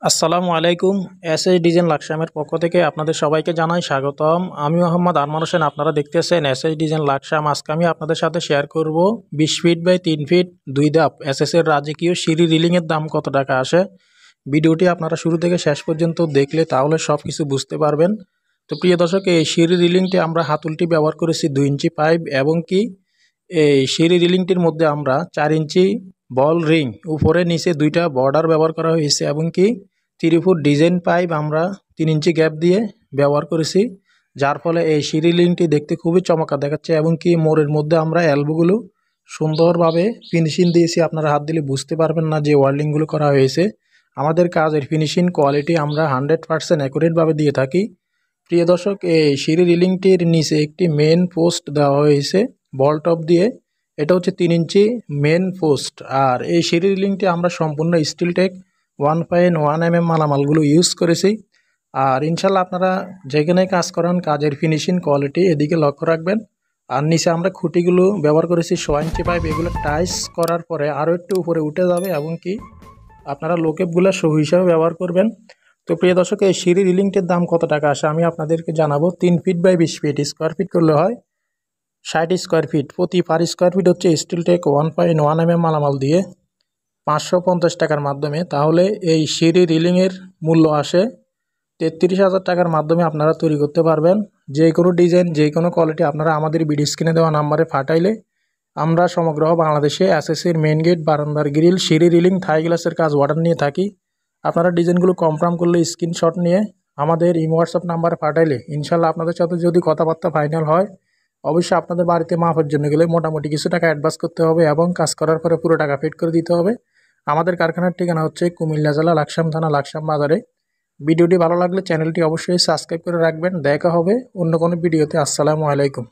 আসসালামু আলাইকুম। SS design লাকসামের পক্ষ থেকে আপনাদের সবাইকে জানাই স্বাগতম। আমি মোহাম্মদ আরমান হোসেন। আপনারা দেখতেছেন এসএস ডিজাইন লাকসাম। আজকে আমি আপনাদের সাথে শেয়ার করব 20 ফিট বাই 3 ফিট 2 ধাপ এসএস এর রাজকীয় সিঁড়ি রিলিংয়ের দাম কত টাকা আসে। ভিডিওটি আপনারা শুরু থেকে শেষ পর্যন্ত দেখলে তাহলে সব কিছু বুঝতে পারবেন। তো প্রিয় দর্শক, এই সিঁড়ি রিলিংটি আমরা হাতুলটি ব্যবহার করেছি 2 ইঞ্চি পাইপ এবং কি এই সিঁড়ি রিলিংটির মধ্যে আমরা 4 ইঞ্চি বল রিং উপরে নিচে দুইটা বর্ডার ব্যবহার করা হয়েছে এবং কি 3 ফুট ডিজাইন পাইপ আমরা 3 ইঞ্চি গ্যাপ দিয়ে ব্যবহার করেছি, যার ফলে এই সিঁড়ি রিলিংটি দেখতে খুবই চমৎকার দেখাচ্ছে এবং কি মোড়ের মধ্যে আমরা এলবোগুলো সুন্দরভাবে ফিনিশিং দিয়েছি। আপনারা হাত দিলে বুঝতে পারবেন না যে ওয়ার্ল্ডিংগুলো করা হয়েছে। আমাদের কাজের ফিনিশিং কোয়ালিটি আমরা 100% অ্যাকুরেটভাবে দিয়ে থাকি। প্রিয় দর্শক, এই সিঁড়ি রিলিংটির নিচে একটি মেন পোস্ট দেওয়া হয়েছে বল টপ দিয়ে। এটা হচ্ছে 3 ইঞ্চি মেন পোস্ট। আর এই সিঁড়ি রিলিংটি আমরা সম্পূর্ণ স্টিল টেক 1.1 mm মালামালগুলো ইউজ করেছি। আর ইনশাল্লাহ আপনারা যেখানে কাজ করেন কাজের ফিনিশিং কোয়ালিটি এদিকে লক্ষ্য রাখবেন। আর নিচে আমরা খুঁটিগুলো ব্যবহার করেছি 6 ইঞ্চি পাইপ। এগুলো টাইস করার পরে আরও একটু উপরে উঠে যাবে এবং কি আপনারা লোকেপগুলো সহ হিসাবে ব্যবহার করবেন। তো প্রিয় দর্শক, এই সিঁড়ি রিলিংটির দাম কত টাকা আসে আমি আপনাদেরকে জানাবো। 3 feet by 20 feet square feet করলে হয় 60 স্কোয়ার ফিট। প্রতি পার স্কোয়ার ফিট হচ্ছে স্টিল টেক 1.1 mm মালামাল দিয়ে 550 টাকার মাধ্যমে। তাহলে এই সিঁড়ি রিলিংয়ের মূল্য আসে 33,000 টাকার মাধ্যমে আপনারা তৈরি করতে পারবেন। যে কোনো ডিজাইন যে কোনো কোয়ালিটি আপনারা আমাদের ভিডিও স্ক্রিনে দেওয়া নাম্বারে পাঠাইলে আমরা সমগ্র বাংলাদেশে এসএসসির মেন গেট, বারান্দার গ্রিল, সিঁড়ি রিলিং, থাই গ্লাসের কাজ অর্ডার নিয়ে থাকি। আপনারা ডিজাইনগুলো কনফার্ম করলে স্ক্রিনশট নিয়ে আমাদের হোয়াটসঅ্যাপ নাম্বারে পাঠাইলে ইনশাল্লাহ আপনাদের সাথে যদি কথাবার্তা ফাইনাল হয়, অবশ্যই আপনাদের বাড়িতে মাপের জন্য গেলে মোটামুটি কিছু টাকা অ্যাডভান্স করতে হবে এবং কাজ করার পরে পুরো টাকা পেড করে দিতে হবে। আমাদের কারখানার ঠিকানা হচ্ছে কুমিল্লা জেলা লাকসাম থানা লাকসাম বাজারে। ভিডিওটি ভালো লাগলে চ্যানেলটি অবশ্যই সাবস্ক্রাইব করে রাখবেন। দেখা হবে অন্য কোনো ভিডিওতে। আসসালামু আলাইকুম।